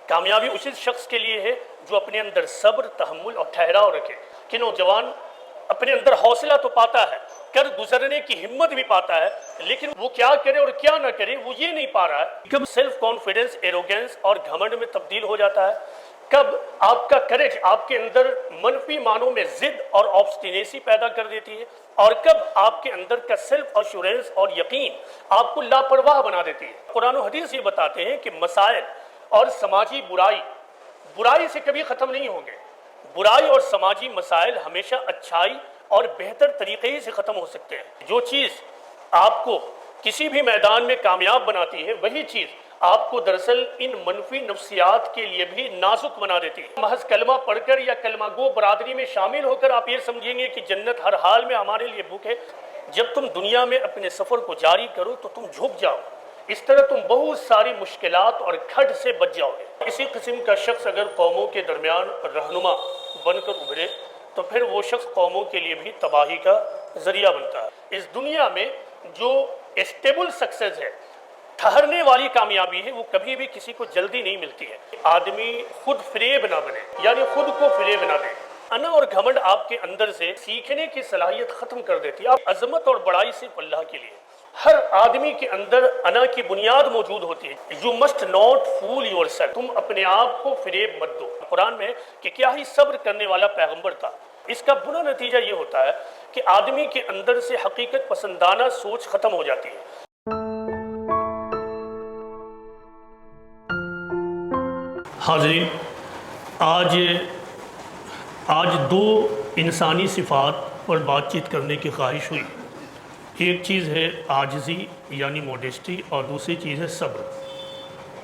کامیابی اسی شخص کے لیے ہے جو اپنے اندر صبر، تحمل اور ٹھہراؤ رکھے کہ نوجوان اپنے اندر حوصلہ تو پاتا ہے، کر گزرنے کی ہمت بھی پاتا ہے، لیکن وہ کیا کرے اور کیا نہ کرے وہ یہ نہیں پا رہا ہے۔ کب سیلف کانفیڈنس، ایروگنس اور گھمنڈ میں تبدیل ہو جاتا ہے، کب آپ کا کریج آپ کے اندر منفی معنوں میں ضد اور آبسٹینیسی پیدا کر دیتی ہے، اور کب آپ کے اندر کا سیلف ایشورنس اور یقین آپ کو لاپرواہ بنا دیتی ہے۔ قرآن و حدیث یہ بتاتے ہیں کہ مسائل اور سماجی برائی سے کبھی ختم نہیں ہوں گے۔ برائی اور سماجی مسائل ہمیشہ اچھائی اور بہتر طریقے سے ختم ہو سکتے ہیں۔ جو چیز آپ کو کسی بھی میدان میں کامیاب بناتی ہے، وہی چیز آپ کو دراصل ان منفی نفسیات کے لیے بھی نازک بنا دیتی ہے۔ محض کلمہ پڑھ کر یا کلمہ گو برادری میں شامل ہو کر آپ یہ سمجھیں گے کہ جنت ہر حال میں ہمارے لیے بک ہے۔ جب تم دنیا میں اپنے سفر کو جاری کرو تو تم جھک جاؤ، اس طرح تم بہت ساری مشکلات اور کھڈ سے بچ جاؤ گے۔ اسی قسم کا شخص اگر قوموں کے درمیان رہنما بن کر ابھرے تو پھر وہ شخص قوموں کے لیے بھی تباہی کا ذریعہ بنتا ہے۔ اس دنیا میں جو اسٹیبل سکسیس ہے، ٹھہرنے والی کامیابی ہے، وہ کبھی بھی کسی کو جلدی نہیں ملتی ہے۔ آدمی خود فریب نہ بنے، یعنی خود کو فریب نہ دے۔ انا اور گھمنڈ آپ کے اندر سے سیکھنے کی صلاحیت ختم کر دیتی ہے۔ آپ عظمت اور بڑائی صرف اللہ کے لیے۔ ہر آدمی کے اندر انا کی بنیاد موجود ہوتی ہے۔ You must not fool yourself۔ تم اپنے آپ کو فریب مت دو۔ قرآن میں کہ کیا ہی صبر کرنے والا پیغمبر تھا۔ اس کا برا نتیجہ یہ ہوتا ہے کہ آدمی کے اندر سے حقیقت پسندانہ سوچ ختم ہو جاتی ہے۔ حاضرین، آج دو انسانی صفات پر بات چیت کرنے کی خواہش ہوئی۔ ایک چیز ہے عاجزی یعنی موڈیسٹی، اور دوسری چیز ہے صبر۔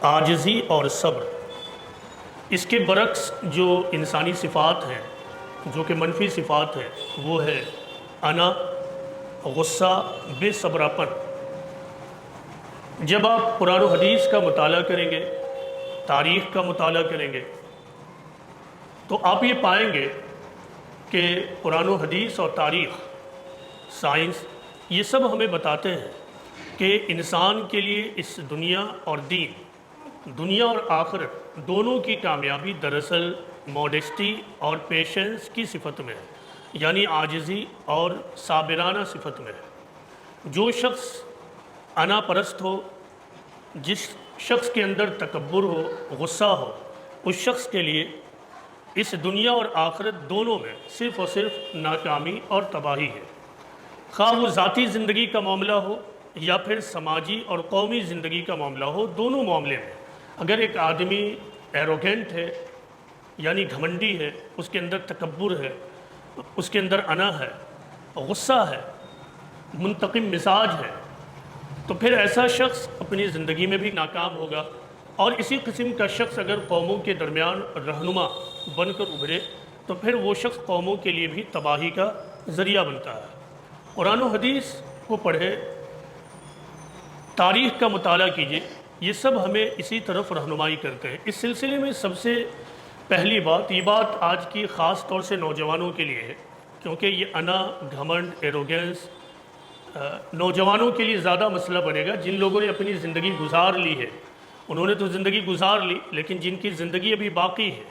عاجزی اور صبر، اس کے برعکس جو انسانی صفات ہیں، جو کہ منفی صفات ہیں، وہ ہے انا، غصہ، بے صبراپن۔ جب آپ قرآن و حدیث کا مطالعہ کریں گے، تاریخ کا مطالعہ کریں گے، تو آپ یہ پائیں گے کہ قرآن و حدیث اور تاریخ، سائنس، یہ سب ہمیں بتاتے ہیں کہ انسان کے لیے اس دنیا اور دین، دنیا اور آخرت دونوں کی کامیابی دراصل موڈیسٹی اور پیشنس کی صفت میں ہے، یعنی عاجزی اور صابرانہ صفت میں ہے۔ جو شخص انا پرست ہو، جس شخص کے اندر تکبر ہو، غصہ ہو، اس شخص کے لیے اس دنیا اور آخرت دونوں میں صرف اور صرف ناکامی اور تباہی ہے۔ خواہ وہ ذاتی زندگی کا معاملہ ہو یا پھر سماجی اور قومی زندگی کا معاملہ ہو، دونوں معاملے میں اگر ایک آدمی ایروگنٹ ہے یعنی گھمنڈی ہے، اس کے اندر تکبر ہے، اس کے اندر انا ہے، غصہ ہے، منتقم مزاج ہے، تو پھر ایسا شخص اپنی زندگی میں بھی ناکام ہوگا۔ اور اسی قسم کا شخص اگر قوموں کے درمیان رہنما بن کر ابھرے تو پھر وہ شخص قوموں کے لیے بھی تباہی کا ذریعہ بنتا ہے۔ قرآن و حدیث کو پڑھے، تاریخ کا مطالعہ کیجیے، یہ سب ہمیں اسی طرف رہنمائی کرتے ہیں۔ اس سلسلے میں سب سے پہلی بات، یہ بات آج کی خاص طور سے نوجوانوں کے لیے ہے، کیونکہ یہ انا، گھمنڈ، ایروگنس نوجوانوں کے لیے زیادہ مسئلہ بنے گا۔ جن لوگوں نے اپنی زندگی گزار لی ہے، انہوں نے تو زندگی گزار لی، لیکن جن کی زندگی ابھی باقی ہے،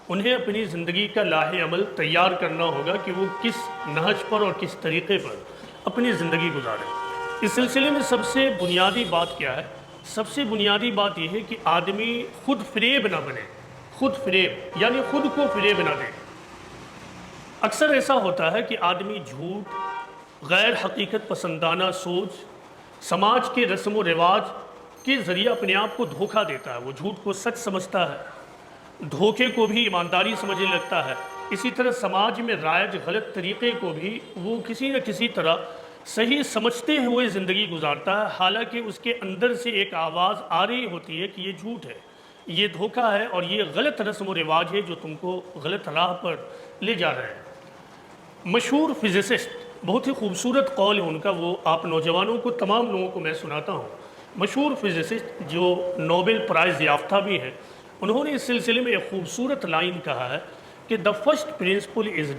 انہیں اپنی زندگی کا لاہ عمل تیار کرنا ہوگا کہ وہ کس نہج پر اور کس طریقے پر اپنی زندگی گزاریں۔ اس سلسلے میں سب سے بنیادی بات کیا ہے؟ سب سے بنیادی بات یہ ہے کہ آدمی خود فریب نہ بنے۔ خود فریب یعنی خود کو فریب نہ دے۔ اکثر ایسا ہوتا ہے کہ آدمی جھوٹ، غیر حقیقت پسندانہ سوچ، سماج کے رسم و رواج کے ذریعے اپنے آپ کو دھوکہ دیتا ہے۔ وہ جھوٹ کو سچ سمجھتا ہے، دھوکے کو بھی ایمانداری سمجھنے لگتا ہے۔ اسی طرح سماج میں رائج غلط طریقے کو بھی وہ کسی نہ کسی طرح صحیح سمجھتے ہوئے زندگی گزارتا ہے، حالانکہ اس کے اندر سے ایک آواز آ رہی ہوتی ہے کہ یہ جھوٹ ہے، یہ دھوکہ ہے، اور یہ غلط رسم و رواج ہے جو تم کو غلط راہ پر لے جا رہے ہیں۔ مشہور فزسسٹ، بہت ہی خوبصورت قول ہے ان کا، وہ آپ نوجوانوں کو، تمام لوگوں کو میں سناتا ہوں۔ مشہور فزسسٹ جو نوبل پرائز یافتہ بھی ہیں، انہوں نے اس سلسلے میں ایک خوبصورت لائن کہا ہے کہ the first principle is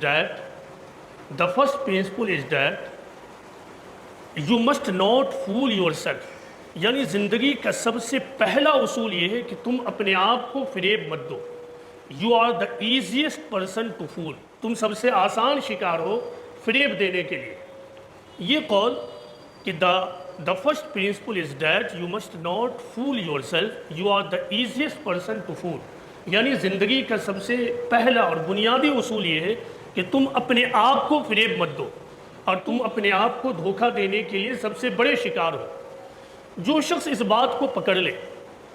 that you must not fool yourself۔ یعنی زندگی کا سب سے پہلا اصول یہ ہے کہ تم اپنے آپ کو فریب مت دو. You are the easiest person to fool. تم سب سے آسان شکار ہو فریب دینے کے لیے. یہ قول کہ the first principle is that you must not fool yourself, you are the easiest person to fool. یعنی زندگی کا سب سے پہلا اور بنیادی اصول یہ ہے کہ تم اپنے آپ کو فریب مت دو, اور تم اپنے آپ کو دھوکہ دینے کے لیے سب سے بڑے شکار ہو. جو شخص اس بات کو پکڑ لے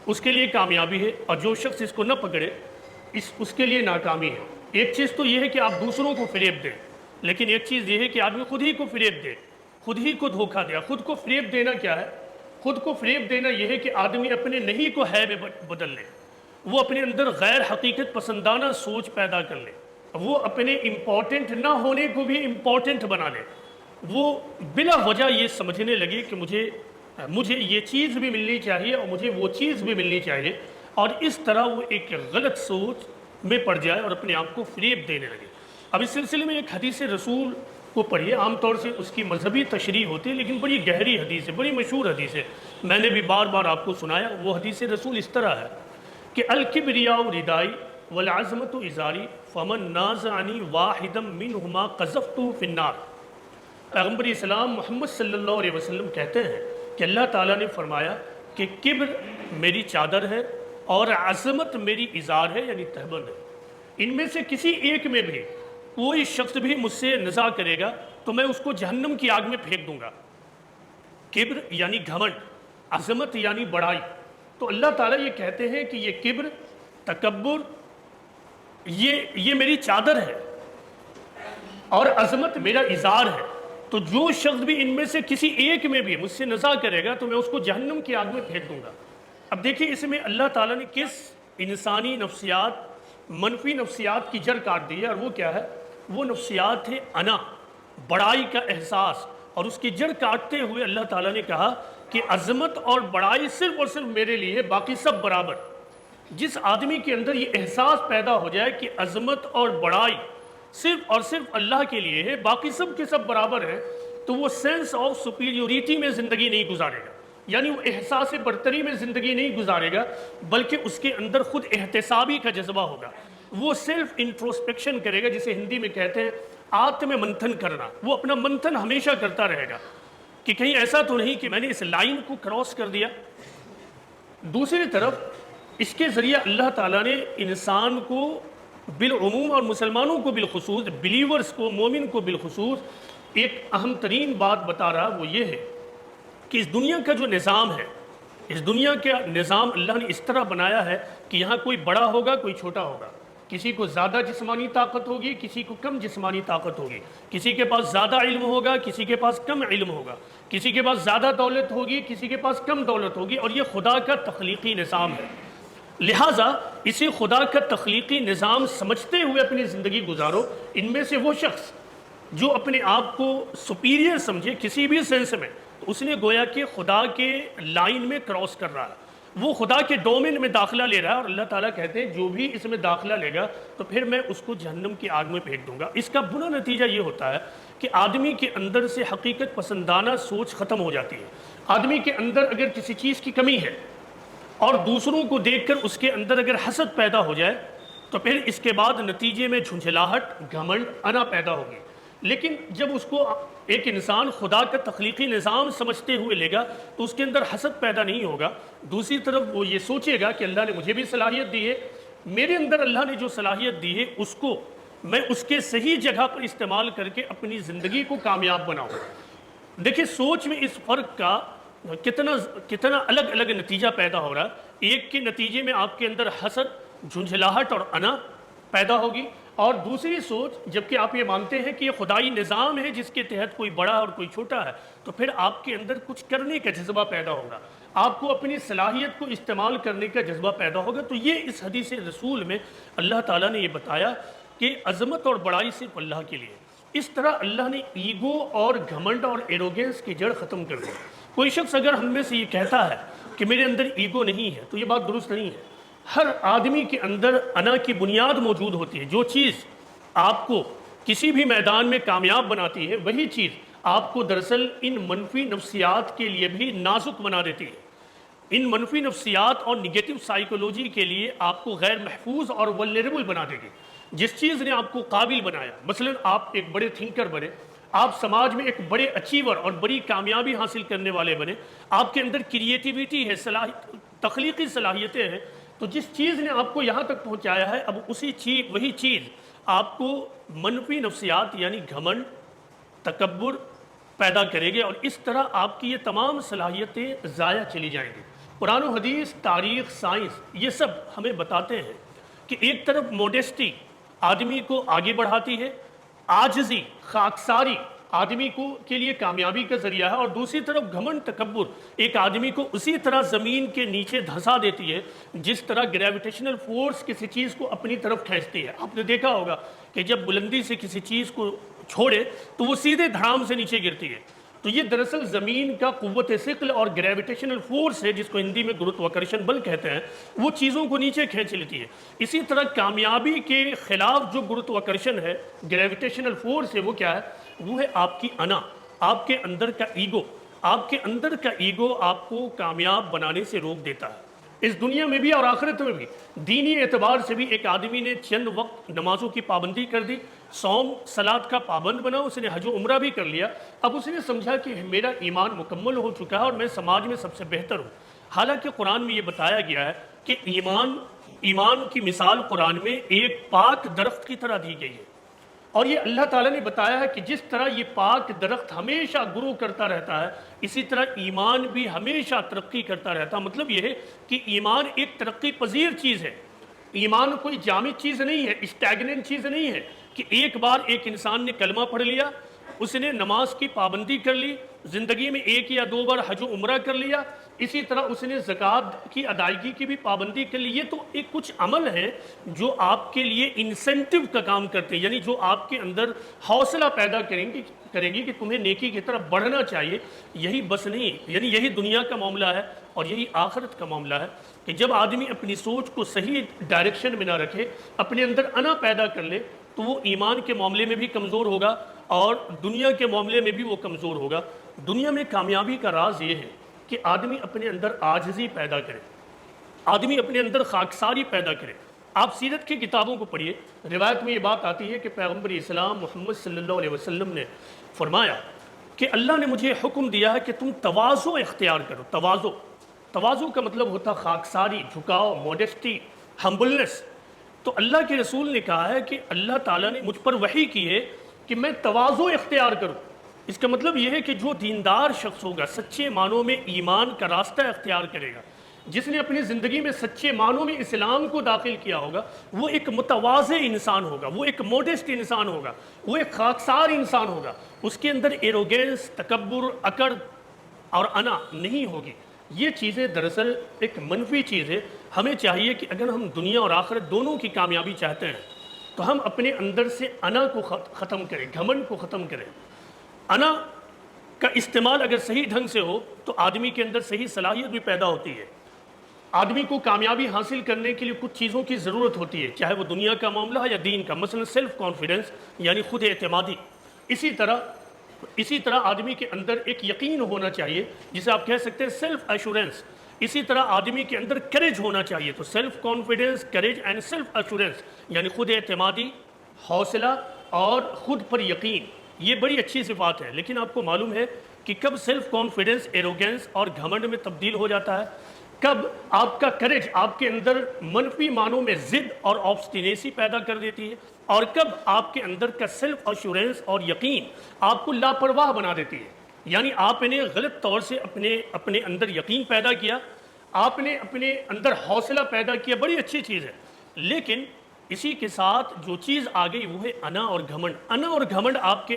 اس کے لیے کامیابی ہے, اور جو شخص اس کو نہ پکڑے اس کے لیے ناکامی ہے. ایک چیز تو یہ ہے کہ آپ دوسروں کو فریب دیں, لیکن ایک چیز یہ ہے کہ آدمی خود ہی کو فریب دے, خود ہی کو دھوکہ دے. خود کو فریب دینا کیا ہے؟ خود کو فریب دینا یہ ہے کہ آدمی اپنے نہیں کو ہے میں بدل لے, وہ اپنے اندر غیر حقیقت پسندانہ سوچ پیدا کر لے, وہ اپنے امپورٹنٹ نہ ہونے کو بھی امپورٹنٹ بنا لے, وہ بلا وجہ یہ سمجھنے لگے کہ مجھے یہ چیز بھی ملنی چاہیے اور مجھے وہ چیز بھی ملنی چاہیے, اور اس طرح وہ ایک غلط سوچ میں پڑ جائے اور اپنے آپ کو فریب دینے لگے. اب اس سلسلے میں ایک حدیث رسول کو پڑھیے. عام طور سے اس کی مذہبی تشریح ہوتی ہے, لیکن بڑی گہری حدیث ہے, بڑی مشہور حدیث ہے, میں نے بھی بار بار آپ کو سنایا. وہ حدیث رسول اس طرح ہے کہ الکبریاء ردائی والعظمت ازاری فمن نازعنی واحدا منہما قذفتہ فی النار. پیغمبر اسلام محمد صلی اللہ علیہ وسلم کہتے ہیں کہ اللہ تعالیٰ نے فرمایا کہ کبر میری چادر ہے اور عظمت میری ازار ہے, یعنی تہبند ہے. ان میں سے کسی ایک میں بھی کوئی شخص بھی مجھ سے نزاع کرے گا تو میں اس کو جہنم کی آگ میں پھینک دوں گا. کبر یعنی گھمنڈ, عظمت یعنی بڑائی. تو اللہ تعالیٰ یہ کہتے ہیں کہ یہ کبر, تکبر, یہ میری چادر ہے اور عظمت میرا ازار ہے. تو جو شخص بھی ان میں سے کسی ایک میں بھی مجھ سے نزاع کرے گا تو میں اس کو جہنم کی آگ میں پھینک دوں گا. اب دیکھیں اس میں اللہ تعالیٰ نے کس انسانی نفسیات, منفی نفسیات کی جڑ کاٹ دی ہے, اور وہ کیا ہے؟ وہ نفسیات ہے انا, بڑائی کا احساس. اور اس کی جڑ کاٹتے ہوئے اللہ تعالیٰ نے کہا کہ عظمت اور بڑائی صرف اور صرف میرے لیے, باقی سب برابر. جس آدمی کے اندر یہ احساس پیدا ہو جائے کہ عظمت اور بڑائی صرف اور صرف اللہ کے لیے ہے, باقی سب کے سب برابر ہیں, تو وہ سینس آف سپیریوریٹی میں زندگی نہیں گزارے گا. یعنی وہ احساس برتری میں زندگی نہیں گزارے گا, بلکہ اس کے اندر خود احتسابی کا جذبہ ہوگا. وہ سیلف انٹروسپیکشن کرے گا, جسے ہندی میں کہتے ہیں آتم منتھن کرنا. وہ اپنا منتھن ہمیشہ کرتا رہے گا کہ کہیں ایسا تو نہیں کہ میں نے اس لائن کو کراس کر دیا. دوسری طرف اس کے ذریعہ اللہ تعالیٰ نے انسان کو بالعموم اور مسلمانوں کو بالخصوص, بلیورز کو, مومن کو بالخصوص ایک اہم ترین بات بتا رہا. وہ یہ ہے کہ اس دنیا کا جو نظام ہے, اس دنیا کا نظام اللہ نے اس طرح بنایا ہے کہ یہاں کوئی بڑا ہوگا, کوئی چھوٹا ہوگا. کسی کو زیادہ جسمانی طاقت ہوگی, کسی کو کم جسمانی طاقت ہوگی. کسی کے پاس زیادہ علم ہوگا, کسی کے پاس کم علم ہوگا. کسی کے پاس زیادہ دولت ہوگی, کسی کے پاس کم دولت ہوگی. اور یہ خدا کا تخلیقی نظام ہے. لہٰذا اسی خدا کا تخلیقی نظام سمجھتے ہوئے اپنی زندگی گزارو. ان میں سے وہ شخص جو اپنے آپ کو سپیریئر سمجھے کسی بھی سینس میں, تو اس نے گویا کہ خدا کے لائن میں کراس کر رہا ہے, وہ خدا کے ڈومین میں داخلہ لے رہا ہے. اور اللہ تعالیٰ کہتے ہیں جو بھی اس میں داخلہ لے گا تو پھر میں اس کو جہنم کی آگ میں پھینک دوں گا. اس کا برا نتیجہ یہ ہوتا ہے کہ آدمی کے اندر سے حقیقت پسندانہ سوچ ختم ہو جاتی ہے. آدمی کے اندر اگر کسی چیز کی کمی ہے اور دوسروں کو دیکھ کر اس کے اندر اگر حسد پیدا ہو جائے تو پھر اس کے بعد نتیجے میں جھنجھلاہٹ, گھمنڈ, انا پیدا ہوگی. لیکن جب اس کو ایک انسان خدا کا تخلیقی نظام سمجھتے ہوئے لے گا تو اس کے اندر حسد پیدا نہیں ہوگا. دوسری طرف وہ یہ سوچے گا کہ اللہ نے مجھے بھی صلاحیت دی ہے, میرے اندر اللہ نے جو صلاحیت دی ہے اس کو میں اس کے صحیح جگہ پر استعمال کر کے اپنی زندگی کو کامیاب بناؤں. دیکھیں سوچ میں اس فرق کا کتنا الگ الگ نتیجہ پیدا ہو رہا ہے. ایک کے نتیجے میں آپ کے اندر حسد, جھنجھلاہٹ اور انا پیدا ہوگی, اور دوسری سوچ جبکہ آپ یہ مانتے ہیں کہ یہ خدائی نظام ہے جس کے تحت کوئی بڑا اور کوئی چھوٹا ہے, تو پھر آپ کے اندر کچھ کرنے کا جذبہ پیدا ہوگا, آپ کو اپنی صلاحیت کو استعمال کرنے کا جذبہ پیدا ہوگا. تو یہ اس حدیث رسول میں اللہ تعالیٰ نے یہ بتایا کہ عظمت اور بڑائی صرف اللہ کے لیے. اس طرح اللہ نے ایگو اور گھمنڈ اور ایروگینس کی جڑ ختم کر دی. کوئی شخص اگر ہم میں سے یہ کہتا ہے کہ میرے اندر ایگو نہیں ہے تو یہ بات درست نہیں ہے. ہر آدمی کے اندر انا کی بنیاد موجود ہوتی ہے. جو چیز آپ کو کسی بھی میدان میں کامیاب بناتی ہے وہی چیز آپ کو دراصل ان منفی نفسیات کے لیے بھی نازک بنا دیتی ہے. ان منفی نفسیات اور نگیٹو سائیکولوجی کے لیے آپ کو غیر محفوظ اور ولنریبل بنا دے گی۔ جس چیز نے آپ کو قابل بنایا، مثلا آپ ایک بڑے تھنکر بنے، آپ سماج میں ایک بڑے اچیور اور بڑی کامیابی حاصل کرنے والے بنے، آپ کے اندر کریٹیویٹی ہے، تخلیقی صلاحیتیں ہیں، تو جس چیز نے آپ کو یہاں تک پہنچایا ہے، اب وہی چیز آپ کو منفی نفسیات یعنی گھمنڈ، تکبر پیدا کرے گے، اور اس طرح آپ کی یہ تمام صلاحیتیں ضائع چلی جائیں گی۔ قرآن و حدیث، تاریخ، سائنس، یہ سب ہمیں بتاتے ہیں کہ ایک طرف موڈیسٹی آدمی کو آگے بڑھاتی ہے، عاجزی، خاکساری آدمی کے لیے کامیابی کا ذریعہ ہے، اور دوسری طرف گھمنڈ، تکبر ایک آدمی کو اسی طرح زمین کے نیچے دھسا دیتی ہے جس طرح گریویٹیشنل فورس کسی چیز کو اپنی طرف کھینچتی ہے۔ آپ نے دیکھا ہوگا کہ جب بلندی سے کسی چیز کو چھوڑے تو وہ سیدھے دھڑام سے نیچے گرتی ہے، تو یہ دراصل زمین کا قوت ثقل اور گریویٹیشنل فورس ہے، جس کو ہندی میں گروتواکرشن بل کہتے ہیں، وہ چیزوں کو نیچے کھینچ لیتی ہے۔ اسی طرح کامیابی کے خلاف جو گروتواکرشن ہے، گریویٹیشنل فورس ہے، وہ کیا ہے؟ وہ ہے آپ کی انا، آپ کے اندر کا ایگو۔ آپ کے اندر کا ایگو آپ کو کامیاب بنانے سے روک دیتا ہے، اس دنیا میں بھی اور آخرت میں بھی۔ دینی اعتبار سے بھی ایک آدمی نے چند وقت نمازوں کی پابندی کر دی، صوم صلات کا پابند بنا، اس نے حج و عمرہ بھی کر لیا، اب اس نے سمجھا کہ میرا ایمان مکمل ہو چکا ہے اور میں سماج میں سب سے بہتر ہوں۔ حالانکہ قرآن میں یہ بتایا گیا ہے کہ ایمان کی مثال قرآن میں ایک پاک درخت کی طرح دی گئی ہے، اور یہ اللہ تعالیٰ نے بتایا ہے کہ جس طرح یہ پاک درخت ہمیشہ گرو کرتا رہتا ہے، اسی طرح ایمان بھی ہمیشہ ترقی کرتا رہتا ہے۔ مطلب یہ ہے کہ ایمان ایک ترقی پذیر چیز ہے، ایمان کوئی جامد چیز نہیں ہے، اسٹیگننٹ چیز نہیں ہے کہ ایک بار ایک انسان نے کلمہ پڑھ لیا، اس نے نماز کی پابندی کر لی، زندگی میں ایک یا دو بار حج و عمرہ کر لیا، اسی طرح اس نے زکوٰۃ کی ادائیگی کی بھی پابندی کر لی۔ یہ تو ایک کچھ عمل ہے جو آپ کے لیے انسینٹیو کا کام کرتے ہیں، یعنی جو آپ کے اندر حوصلہ پیدا کریں گی کہ تمہیں نیکی کی طرف بڑھنا چاہیے۔ یہی بس نہیں، یعنی یہی دنیا کا معاملہ ہے اور یہی آخرت کا معاملہ ہے کہ جب آدمی اپنی سوچ کو صحیح ڈائریکشن میں نہ رکھے، اپنے اندر انا پیدا کر لے، تو وہ ایمان کے معاملے میں بھی کمزور ہوگا اور دنیا کے معاملے میں بھی وہ کمزور ہوگا۔ دنیا میں کامیابی کا راز یہ ہے کہ آدمی اپنے اندر عاجزی پیدا کرے، آدمی اپنے اندر خاکساری پیدا کرے۔ آپ سیرت کی کتابوں کو پڑھیے، روایت میں یہ بات آتی ہے کہ پیغمبر اسلام محمد صلی اللہ علیہ وسلم نے فرمایا کہ اللہ نے مجھے حکم دیا ہے کہ تم تواضع اختیار کرو۔ تواضع کا مطلب ہوتا خاکساری، جھکاؤ، موڈیسٹی، ہمبلنس۔ تو اللہ کے رسول نے کہا ہے کہ اللہ تعالیٰ نے مجھ پر وحی کی ہے کہ میں تواضع اختیار کروں۔ اس کا مطلب یہ ہے کہ جو دیندار شخص ہوگا، سچے معنوں میں ایمان کا راستہ اختیار کرے گا، جس نے اپنی زندگی میں سچے معنوں میں اسلام کو داخل کیا ہوگا، وہ ایک متواضع انسان ہوگا، وہ ایک موڈسٹ انسان ہوگا، وہ ایک خاکسار انسان ہوگا۔ اس کے اندر ایروگینس، تکبر، اکڑ اور انا نہیں ہوگی۔ یہ چیزیں دراصل ایک منفی چیز ہے۔ ہمیں چاہیے کہ اگر ہم دنیا اور آخرت دونوں کی کامیابی چاہتے ہیں تو ہم اپنے اندر سے انا کو ختم کریں، گھمنڈ کو ختم کریں۔ انا کا استعمال اگر صحیح ڈھنگ سے ہو تو آدمی کے اندر صحیح صلاحیت بھی پیدا ہوتی ہے۔ آدمی کو کامیابی حاصل کرنے کے لیے کچھ چیزوں کی ضرورت ہوتی ہے، چاہے وہ دنیا کا معاملہ ہے یا دین کا، مثلا سیلف کانفیڈنس یعنی خود اعتمادی۔ اسی طرح آدمی کے اندر ایک یقین ہونا چاہیے جسے آپ کہہ سکتے ہیں سیلف ایشورنس۔ اسی طرح آدمی کے اندر کریج ہونا چاہیے۔ تو self confidence, courage and self assurance یعنی خود اعتمادی، حوصلہ اور خود پر یقین، یہ بڑی اچھی صفات ہے۔ لیکن آپ کو معلوم ہے کہ کب سیلف کانفیڈنس ایروگینس اور گھمنڈ میں تبدیل ہو جاتا ہے، کب آپ کا کریج آپ کے اندر منفی معنوں میں ضد اور آبسٹینیسی پیدا کر دیتی ہے، اور کب آپ کے اندر کا سیلف ایشورنس اور یقین آپ کو لاپرواہ بنا دیتی ہے۔ یعنی آپ نے غلط طور سے اپنے اندر یقین پیدا کیا، آپ نے اپنے اندر حوصلہ پیدا کیا، بڑی اچھی چیز ہے، لیکن اسی کے ساتھ جو چیز آ گئی وہ ہے انا اور گھمنڈ۔ انا اور گھمنڈ آپ کے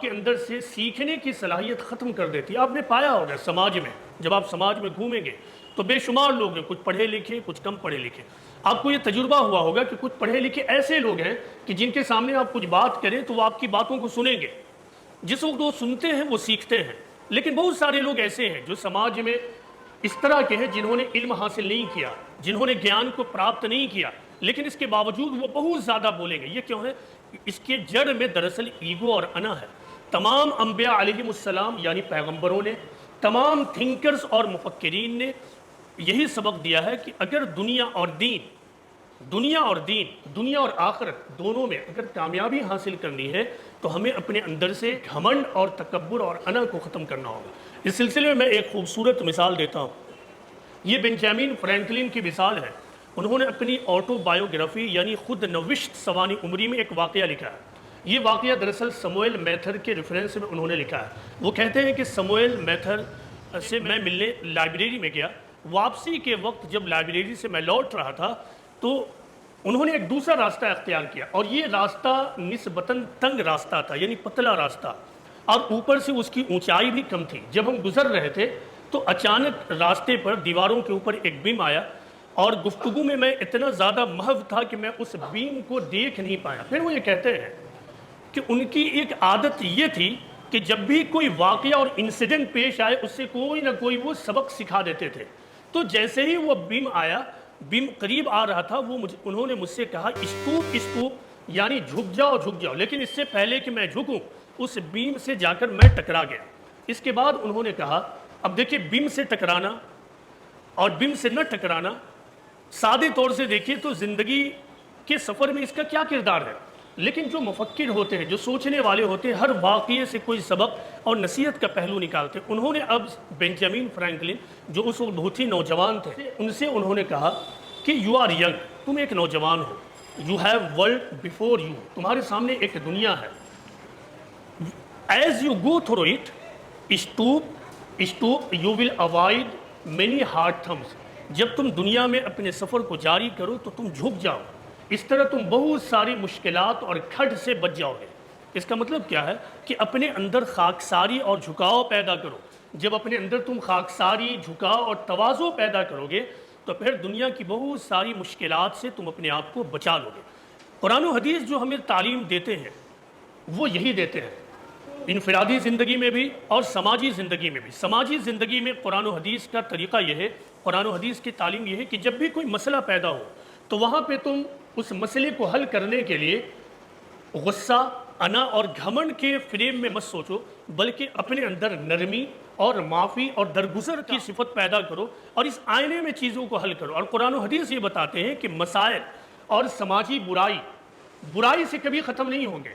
اندر سے سیکھنے کی صلاحیت ختم کر دیتی ہے۔ آپ نے پایا ہوگا سماج میں، جب آپ سماج میں گھومیں گے تو بے شمار لوگ ہیں، کچھ پڑھے لکھے، کچھ کم پڑھے لکھے۔ آپ کو یہ تجربہ ہوا ہوگا کہ کچھ پڑھے لکھے ایسے لوگ ہیں کہ جن کے سامنے آپ کچھ بات کریں تو وہ آپ کی باتوں کو سنیں گے، جس وقت وہ سنتے ہیں وہ سیکھتے ہیں۔ لیکن بہت سارے لوگ ایسے ہیں جو سماج میں اس طرح کے ہیں جنہوں نے علم حاصل نہیں کیا، جنہوں نے گیان کو پراپت نہیں کیا، لیکن اس کے باوجود وہ بہت زیادہ بولیں گے۔ یہ کیوں ہے؟ اس کے جڑ میں دراصل ایگو اور انا ہے۔ تمام انبیاء علیہم السلام یعنی پیغمبروں نے، تمام تھنکرز اور مفکرین نے یہی سبق دیا ہے کہ اگر دنیا اور آخرت دونوں میں اگر کامیابی حاصل کرنی ہے تو ہمیں اپنے اندر سے گھمنڈ اور تکبر اور انا کو ختم کرنا ہوگا۔ اس سلسلے میں ایک خوبصورت مثال دیتا ہوں۔ یہ بنجامن فرینکلن کی مثال ہے۔ انہوں نے اپنی آٹو بایوگرافی یعنی خود نوشت سوانح عمری میں ایک واقعہ لکھا ہے۔ یہ واقعہ دراصل سموئل میتھر کے ریفرنس میں انہوں نے لکھا ہے۔ وہ کہتے ہیں کہ سموئل میتھر سے میں ملنے لائبریری میں گیا۔ واپسی کے وقت جب لائبریری سے میں لوٹ رہا تھا تو انہوں نے ایک دوسرا راستہ اختیار کیا، اور یہ راستہ نسبتاً تنگ راستہ تھا، یعنی پتلا راستہ، اور اوپر سے اس کی اونچائی بھی کم تھی۔ جب ہم گزر رہے تھے تو اچانک راستے پر دیواروں کے اوپر ایک بیم آیا، اور گفتگو میں اتنا زیادہ محو تھا کہ میں اس بیم کو دیکھ نہیں پایا۔ پھر وہ یہ کہتے ہیں کہ ان کی ایک عادت یہ تھی کہ جب بھی کوئی واقعہ اور انسیڈنٹ پیش آئے اس سے کوئی نہ کوئی وہ سبق سکھا دیتے تھے۔ تو جیسے ہی وہ بیم آیا، بیم قریب آ رہا تھا، انہوں نے مجھ سے کہا اسٹوپ یعنی جھک جاؤ، لیکن اس سے پہلے کہ میں جھکوں اس بیم سے جا کر میں ٹکرا گیا۔ اس کے بعد انہوں نے کہا اب دیکھیں بیم سے ٹکرانا اور بیم سے نہ ٹکرانا سادے طور سے دیکھیں تو زندگی کے سفر میں اس کا کیا کردار ہے، لیکن جو مفکر ہوتے ہیں، جو سوچنے والے ہوتے ہیں، ہر واقعے سے کوئی سبق اور نصیحت کا پہلو نکالتے ہیں۔ انہوں نے اب بنجامن فرینکلن جو اس وقت بہت ہی نوجوان تھے، ان سے انہوں نے کہا کہ یو آر ینگ، تم ایک نوجوان ہو، you have world before you, تمہارے سامنے ایک دنیا ہے۔ As you go through it stoop you will avoid many hard thorns, جب تم دنیا میں اپنے سفر کو جاری کرو تو تم جھک جاؤ، اس طرح تم بہت ساری مشکلات اور کھڈ سے بچ جاؤ گے۔ اس کا مطلب کیا ہے کہ اپنے اندر خاکساری اور جھکاؤ پیدا کرو۔ جب اپنے اندر تم خاکساری، جھکاؤ اور تواضع پیدا کرو گے تو پھر دنیا کی بہت ساری مشکلات سے تم اپنے آپ کو بچا لو گے۔ قرآن و حدیث جو ہمیں تعلیم دیتے ہیں وہ یہی دیتے ہیں، انفرادی زندگی میں بھی اور سماجی زندگی میں بھی۔ سماجی زندگی میں قرآن و حدیث کا طریقہ یہ ہے، قرآن و حدیث کی تعلیم یہ ہے کہ جب بھی کوئی مسئلہ پیدا ہو تو وہاں پہ تم اس مسئلے کو حل کرنے کے لیے غصہ، انا اور گھمنڈ کے فریم میں مت سوچو، بلکہ اپنے اندر نرمی اور معافی اور درگزر کی صفت پیدا کرو اور اس آئینے میں چیزوں کو حل کرو۔ اور قرآن و حدیث یہ بتاتے ہیں کہ مسائل اور سماجی برائی سے کبھی ختم نہیں ہوں گے۔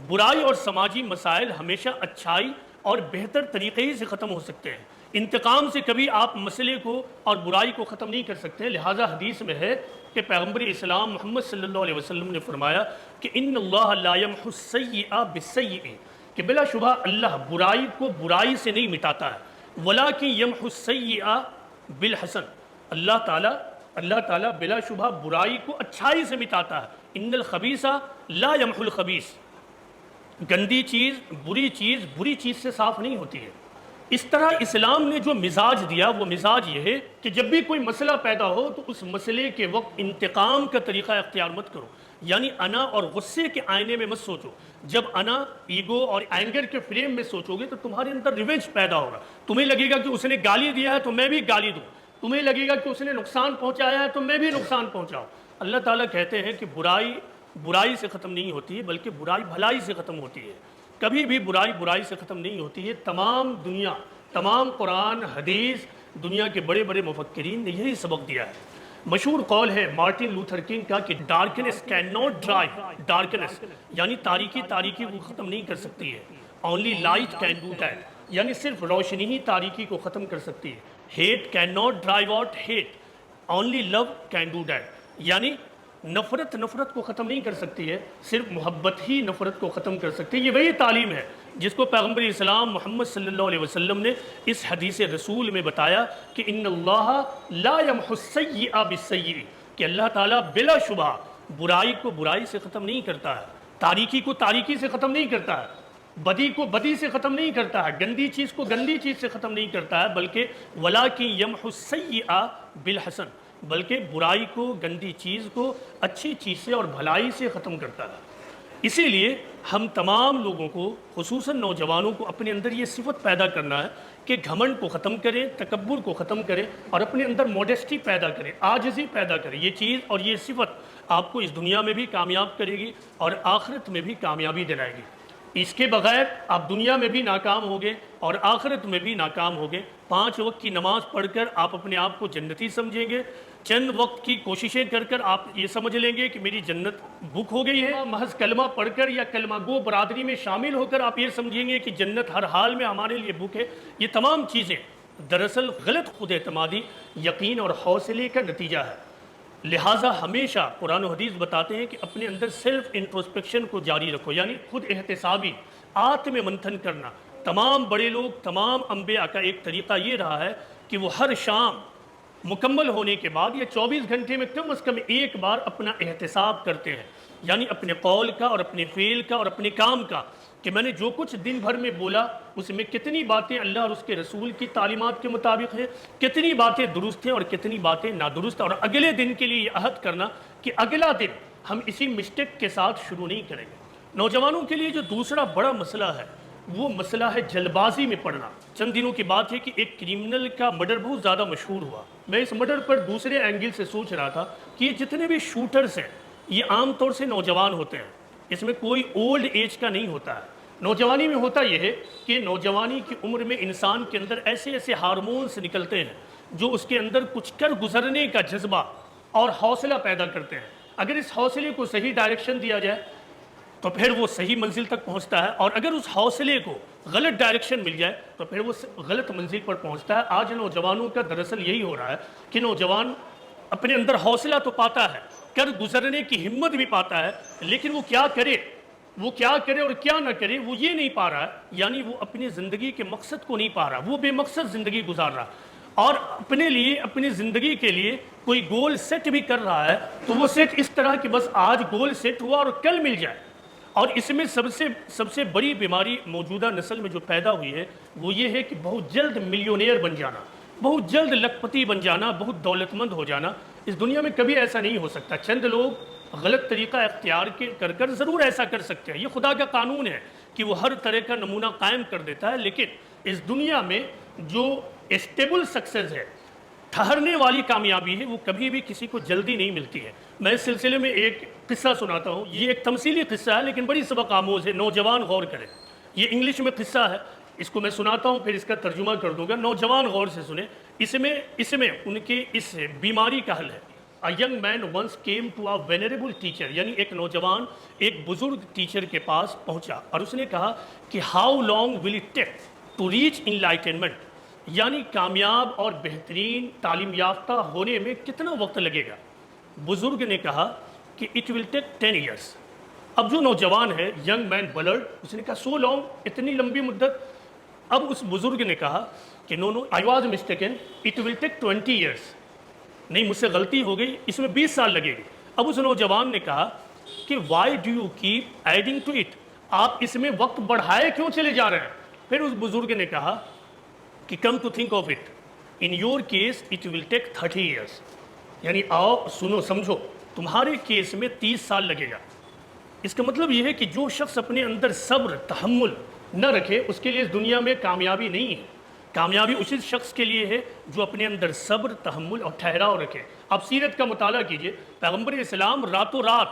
برائی اور سماجی مسائل ہمیشہ اچھائی اور بہتر طریقے سے ختم ہو سکتے ہیں۔ انتقام سے کبھی آپ مسئلے کو اور برائی کو ختم نہیں کر سکتے۔ لہٰذا حدیث میں ہے کہ پیغمبر اسلام محمد صلی اللہ علیہ وسلم نے فرمایا کہ ان اللہ لا یمحو السیئۃ بالسیئۃ، کہ بلا شبہ اللہ برائی کو برائی سے نہیں مٹاتا ہے، ولکن یمحو السیئۃ بالحسن، اللہ تعالیٰ بلا شبہ برائی کو اچھائی سے مٹاتا ہے۔ ان الخبیث لا یمحو الخبیث، گندی چیز بری چیز سے صاف نہیں ہوتی ہے۔ اس طرح اسلام نے جو مزاج دیا وہ مزاج یہ ہے کہ جب بھی کوئی مسئلہ پیدا ہو تو اس مسئلے کے وقت انتقام کا طریقہ اختیار مت کرو، یعنی انا اور غصے کے آئینے میں مت سوچو۔ جب انا، ایگو اور اینگر کے فریم میں سوچو گے تو تمہارے اندر ریونج پیدا ہوگا۔ تمہیں لگے گا کہ اس نے گالی دیا ہے تو میں بھی گالی دوں، تمہیں لگے گا کہ اس نے نقصان پہنچایا ہے تو میں بھی نقصان پہنچاؤں۔ اللہ تعالیٰ کہتے ہیں کہ برائی سے ختم نہیں ہوتی ہے، بلکہ برائی بھلائی سے ختم ہوتی ہے۔ کبھی بھی برائی سے ختم نہیں ہوتی ہے۔ تمام قرآن حدیث، دنیا کے بڑے بڑے مفکرین نے یہی سبق دیا ہے۔ مشہور قول ہے مارٹن لوتھر کنگ کا کہ darkness can not drive darkness, یعنی تاریکی کو ختم نہیں کر سکتی ہے، only light can do that, یعنی صرف روشنی ہی تاریکی کو ختم کر سکتی ہے۔ Hate can not drive out hate, only love can do that, یعنی نفرت کو ختم نہیں کر سکتی ہے، صرف محبت ہی نفرت کو ختم کر سکتی ہے۔ یہ وہی تعلیم ہے جس کو پیغمبر اسلام محمد صلی اللہ علیہ وسلم نے اس حدیث رسول میں بتایا کہ ان اللہ لا یمحو السیئۃ بالسیئۃ، کہ اللہ تعالیٰ بلا شبہ برائی کو برائی سے ختم نہیں کرتا ہے، تاریکی کو تاریکی سے ختم نہیں کرتا ہے، بدی کو بدی سے ختم نہیں کرتا ہے، گندی چیز کو گندی چیز سے ختم نہیں کرتا ہے، بلکہ ولکن یمحو السیئۃ بالحسن، بلکہ برائی کو، گندی چیز کو اچھی چیز سے اور بھلائی سے ختم کرتا ہے۔ اسی لیے ہم تمام لوگوں کو، خصوصاً نوجوانوں کو، اپنے اندر یہ صفت پیدا کرنا ہے کہ گھمنڈ کو ختم کریں، تکبر کو ختم کریں اور اپنے اندر موڈیسٹی پیدا کریں، عاجزی پیدا کریں۔ یہ چیز اور یہ صفت آپ کو اس دنیا میں بھی کامیاب کرے گی اور آخرت میں بھی کامیابی دلائے گی۔ اس کے بغیر آپ دنیا میں بھی ناکام ہوگے اور آخرت میں بھی ناکام ہوگے۔ 5 وقت کی نماز پڑھ کر آپ اپنے آپ کو جنتی سمجھیں گے، چند وقت کی کوششیں کر کر آپ یہ سمجھ لیں گے کہ میری جنت بک ہو گئی ہے۔ محض کلمہ پڑھ کر یا کلمہ گو برادری میں شامل ہو کر آپ یہ سمجھیں گے کہ جنت ہر حال میں ہمارے لیے بک ہے۔ یہ تمام چیزیں دراصل غلط خود اعتمادی، یقین اور حوصلے کا نتیجہ ہے۔ لہٰذا ہمیشہ قرآن و حدیث بتاتے ہیں کہ اپنے اندر سیلف انٹروسپیکشن کو جاری رکھو، یعنی خود احتسابی آتم منتھن کرنا۔ تمام بڑے لوگ، تمام انبیاء کا ایک طریقہ یہ رہا ہے کہ وہ ہر شام مکمل ہونے کے بعد یا 24 گھنٹے میں کم از کم ایک بار اپنا احتساب کرتے ہیں، یعنی اپنے قول کا اور اپنے فعل کا اور اپنے کام کا، کہ میں نے جو کچھ دن بھر میں بولا اس میں کتنی باتیں اللہ اور اس کے رسول کی تعلیمات کے مطابق ہیں، کتنی باتیں درست ہیں اور کتنی باتیں نادرست، اور اگلے دن کے لیے یہ عہد کرنا کہ اگلا دن ہم اسی مسٹیک کے ساتھ شروع نہیں کریں گے۔ نوجوانوں کے لیے جو دوسرا بڑا مسئلہ ہے وہ مسئلہ ہے جلد بازی میں پڑنا۔ چند دنوں کی بات ہے کہ ایک کرمنل کا مرڈر بہت زیادہ مشہور ہوا۔ میں اس مرڈر پر دوسرے اینگل سے سوچ رہا تھا کہ یہ جتنے بھی شوٹرز ہیں یہ عام طور سے نوجوان ہوتے ہیں، اس میں کوئی اولڈ ایج کا نہیں ہوتا ہے۔ نوجوانی میں ہوتا یہ ہے کہ نوجوانی کی عمر میں انسان کے اندر ایسے ایسے ہارمونز نکلتے ہیں جو اس کے اندر کچھ کر گزرنے کا جذبہ اور حوصلہ پیدا کرتے ہیں۔ اگر اس حوصلے کو صحیح ڈائریکشن دیا جائے تو پھر وہ صحیح منزل تک پہنچتا ہے، اور اگر اس حوصلے کو غلط ڈائریکشن مل جائے تو پھر وہ غلط منزل پر پہنچتا ہے۔ آج نوجوانوں کا دراصل یہی ہو رہا ہے کہ نوجوان اپنے اندر حوصلہ تو پاتا ہے، کر گزرنے کی ہمت بھی پاتا ہے، لیکن وہ کیا کرے اور کیا نہ کرے وہ یہ نہیں پا رہا ہے، یعنی وہ اپنی زندگی کے مقصد کو نہیں پا رہا، وہ بے مقصد زندگی گزار رہا اور اپنے لیے، اپنی زندگی کے لیے کوئی گول سیٹ بھی کر رہا ہے تو وہ سیٹ اس طرح کہ بس آج گول سیٹ ہوا اور کل مل جائے۔ اور اس میں سب سے بڑی بیماری موجودہ نسل میں جو پیدا ہوئی ہے وہ یہ ہے کہ بہت جلد ملیونیر بن جانا، بہت جلد لکھپتی بن جانا، بہت دولت مند ہو جانا۔ اس دنیا میں کبھی ایسا نہیں ہو سکتا۔ چند لوگ غلط طریقہ اختیار کر کر ضرور ایسا کر سکتے ہیں، یہ خدا کا قانون ہے کہ وہ ہر طرح کا نمونہ قائم کر دیتا ہے، لیکن اس دنیا میں جو اسٹیبل سکسیس ہے، ٹھہرنے والی کامیابی ہے، وہ کبھی بھی کسی کو جلدی نہیں ملتی ہے۔ میں اس سلسلے میں ایک قصہ سناتا ہوں، یہ ایک تمثیلی قصہ ہے لیکن بڑی سبق آموز ہے، نوجوان غور کریں۔ یہ انگلش میں قصہ ہے، اس کو میں سناتا ہوں پھر اس کا ترجمہ کر دوں گا، نوجوان غور سے سنیں۔ اس میں ان کے اس بیماری کا حل ہے۔ A young man once came to a venerable teacher، یعنی ایک نوجوان ایک بزرگ ٹیچر کے پاس پہنچا اور اس نے کہا کہ how long will it take to reach enlightenment، یعنی کامیاب اور بہترین تعلیم یافتہ ہونے میں کتنا وقت لگے گا؟ بزرگ نے کہا کہ it will take 10 years۔ اب جو نوجوان ہے ینگ مین بلرڈ، اس نے کہا سو لانگ، اتنی لمبی مدت؟ اب اس بزرگ نے کہا کہ نو I was mistaken، it will take 20 years، نہیں مجھ سے غلطی ہو گئی، اس میں 20 سال لگے گی۔ اب اس نوجوان نے کہا کہ why do you keep adding to it، آپ اس میں وقت بڑھائے کیوں چلے جا رہے ہیں؟ پھر اس بزرگ نے کہا کہ come to think of it in your case it will take 30 years، یعنی آؤ سنو سمجھو تمہارے کیس میں 30 سال لگے گا۔ اس کا مطلب یہ ہے کہ جو شخص اپنے اندر صبر تحمل نہ رکھے اس کے لیے اس دنیا میں کامیابی نہیں ہے۔ کامیابی اسی شخص کے لیے ہے جو اپنے اندر صبر تحمل اور ٹھہراؤ رکھے۔ آپ سیرت کا مطالعہ کیجئے، پیغمبر اسلام راتوں رات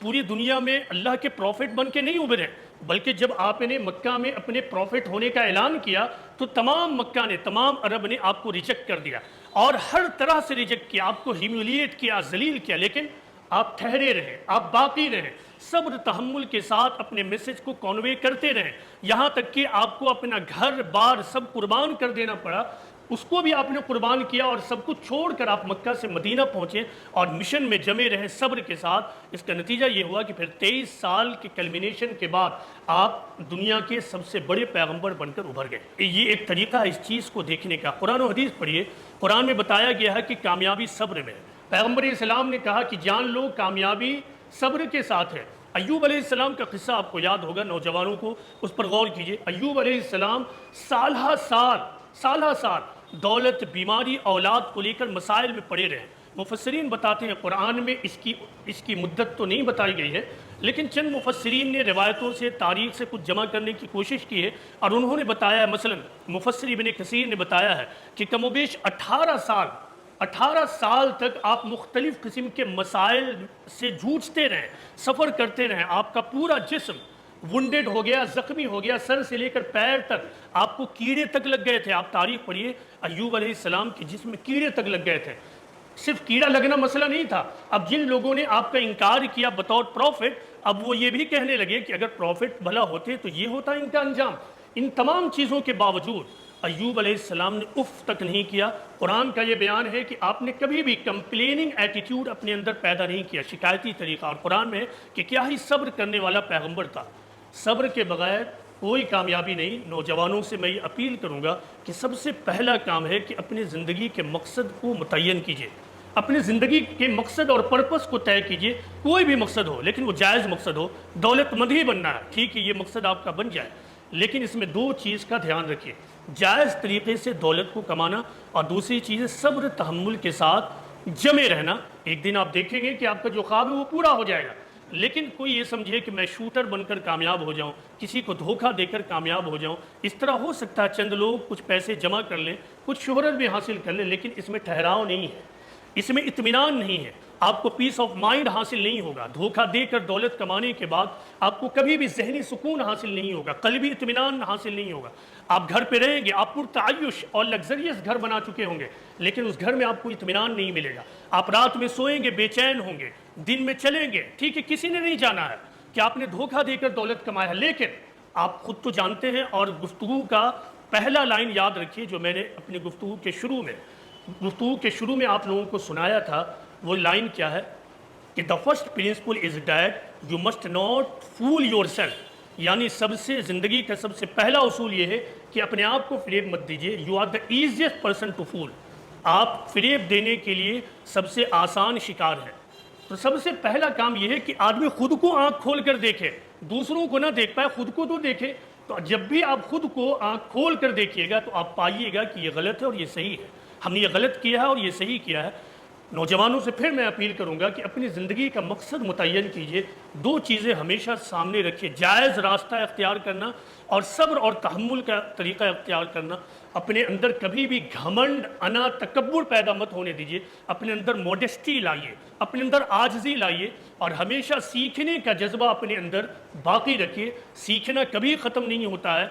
پوری دنیا میں اللہ کے پروفٹ بن کے نہیں ابھرے، بلکہ جب آپ نے مکہ میں اپنے پروفٹ ہونے کا اعلان کیا تو تمام مکہ نے، تمام عرب نے آپ کو ریجیکٹ کر دیا اور ہر طرح سے ریجیکٹ کیا، آپ کو ہیوملیٹ کیا، ذلیل کیا، لیکن آپ ٹھہرے رہے، آپ باقی رہے، صبر تحمل کے ساتھ اپنے میسج کو کنوے کرتے رہے، یہاں تک کہ آپ کو اپنا گھر بار سب قربان کر دینا پڑا، اس کو بھی آپ نے قربان کیا اور سب کچھ چھوڑ کر آپ مکہ سے مدینہ پہنچے اور مشن میں جمے رہے صبر کے ساتھ۔ اس کا نتیجہ یہ ہوا کہ پھر 23 سال کے کلمینیشن کے بعد آپ دنیا کے سب سے بڑے پیغمبر بن کر ابھر گئے۔ یہ ایک طریقہ ہے اس چیز کو دیکھنے کا۔ قرآن و حدیث پڑھیے، قرآن میں بتایا گیا ہے کہ کامیابی صبر میں ہے۔ پیغمبر اسلام نے کہا کہ جان لو کامیابی صبر کے ساتھ ہے۔ ایوب علیہ السلام کا قصہ آپ کو یاد ہوگا، نوجوانوں کو اس پر غور کیجئے۔ ایوب علیہ السلام سالہ سال دولت، بیماری، اولاد کو لے کر مسائل میں پڑے رہے۔ مفسرین بتاتے ہیں قرآن میں اس کی مدت تو نہیں بتائی گئی ہے، لیکن چند مفسرین نے روایتوں سے، تاریخ سے کچھ جمع کرنے کی کوشش کی ہے اور انہوں نے بتایا ہے، مثلا مفسر ابن کثیر نے بتایا ہے کہ کم و بیش 18 سال تک آپ مختلف قسم کے مسائل سے جوجھتے رہیں، سفر کرتے رہیں، آپ کا پورا جسم وunڈیڈ ہو گیا، زخمی ہو گیا، سر سے لے کر پیر تک آپ کو کیڑے تک لگ گئے تھے. آپ تاریخ پڑھیے ایوب علیہ السلام کے جسم میں کیڑے تک لگ گئے تھے. صرف کیڑا لگنا مسئلہ نہیں تھا. اب جن لوگوں نے آپ کا انکار کیا بطور پروفٹ، اب وہ یہ بھی کہنے لگے کہ اگر پروفٹ بھلا ہوتے تو یہ ہوتا ان کا انجام. ان تمام چیزوں کے باوجود ایوب علیہ السلام نے اف تک نہیں کیا. قرآن کا یہ بیان ہے کہ آپ نے کبھی بھی کمپلیننگ ایٹیٹیوڈ اپنے اندر پیدا نہیں کیا، شکایتی طریقہ. اور قرآن میں کہ کیا ہی صبر کرنے والا پیغمبر تھا. صبر کے بغیر کوئی کامیابی نہیں. نوجوانوں سے میں یہ اپیل کروں گا کہ سب سے پہلا کام ہے کہ اپنی زندگی کے مقصد کو متعین کیجئے. اپنی زندگی کے مقصد اور پرپس کو طے کیجئے. کوئی بھی مقصد ہو لیکن وہ جائز مقصد ہو. دولت مند ہی بننا ہے، ٹھیک ہے، یہ مقصد آپ کا بن جائے، لیکن اس میں دو چیز کا دھیان رکھیے: جائز طریقے سے دولت کو کمانا، اور دوسری چیز ہے صبر تحمل کے ساتھ جمے رہنا. ایک دن آپ دیکھیں گے کہ آپ کا جو خواب ہے وہ پورا ہو جائے گا. لیکن کوئی یہ سمجھے کہ میں شوٹر بن کر کامیاب ہو جاؤں، کسی کو دھوکہ دے کر کامیاب ہو جاؤں. اس طرح ہو سکتا ہے چند لوگ کچھ پیسے جمع کر لیں، کچھ شہرت بھی حاصل کر لیں، لیکن اس میں ٹھہراؤ نہیں ہے، اس میں اطمینان نہیں ہے. آپ کو پیس آف مائنڈ حاصل نہیں ہوگا. دھوکہ دے کر دولت کمانے کے بعد آپ کو کبھی بھی ذہنی سکون حاصل نہیں ہوگا، قلبی اطمینان حاصل نہیں ہوگا. آپ گھر پہ رہیں گے، آپ پرتعیش اور لگزریس گھر بنا چکے ہوں گے، لیکن اس گھر میں آپ کو اطمینان نہیں ملے گا. آپ رات میں سوئیں گے بے چین ہوں گے، دن میں چلیں گے، ٹھیک ہے، کسی نے نہیں جانا ہے کہ آپ نے دھوکہ دے کر دولت کمایا ہے، لیکن آپ خود تو جانتے ہیں. اور گفتگو کا پہلا لائن یاد رکھیے جو میں نے اپنی گفتگو کے شروع میں آپ لوگوں کو سنایا تھا. وہ لائن کیا ہے کہ the first principle is that you must not fool yourself. یعنی زندگی کا سب سے پہلا اصول یہ ہے کہ اپنے آپ کو فریب مت دیجیے. You are the easiest person to fool. آپ فریب دینے کے لیے سب سے آسان شکار ہیں. تو سب سے پہلا کام یہ ہے کہ آدمی خود کو آنکھ کھول کر دیکھے، دوسروں کو نہ دیکھ پائے، خود کو تو دیکھے. تو جب بھی آپ خود کو آنکھ کھول کر دیکھیے گا تو آپ پائیے گا کہ یہ غلط ہے اور یہ صحیح ہے. ہم نے یہ غلط کیا ہے اور یہ صحیح کیا ہے. نوجوانوں سے پھر میں اپیل کروں گا کہ اپنی زندگی کا مقصد متعین کیجئے. دو چیزیں ہمیشہ سامنے رکھیے: جائز راستہ اختیار کرنا اور صبر اور تحمل کا طریقہ اختیار کرنا. اپنے اندر کبھی بھی گھمنڈ، انا، تکبر پیدا مت ہونے دیجئے. اپنے اندر موڈسٹی لائیے، اپنے اندر عاجزی لائیے، اور ہمیشہ سیکھنے کا جذبہ اپنے اندر باقی رکھیے. سیکھنا کبھی ختم نہیں ہوتا ہے.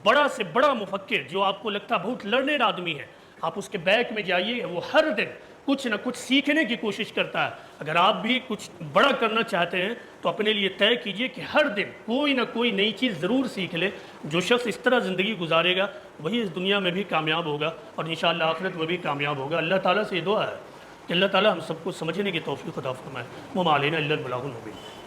بڑا سے بڑا مفکر جو آپ کو لگتا ہے بہت لرنڈ آدمی ہے، آپ اس کے بیک میں جائیے، وہ ہر دن کچھ نہ کچھ سیکھنے کی کوشش کرتا ہے. اگر آپ بھی کچھ بڑا کرنا چاہتے ہیں تو اپنے لیے طے کیجئے کہ ہر دن کوئی نہ کوئی نئی چیز ضرور سیکھ لے. جو شخص اس طرح زندگی گزارے گا وہی اس دنیا میں بھی کامیاب ہوگا اور انشاءاللہ آخرت میں بھی کامیاب ہوگا. اللہ تعالیٰ سے یہ دعا ہے کہ اللہ تعالیٰ ہم سب کو سمجھنے کی توفیق عطا فرمائے. وما علینا الا البلاغ المبین.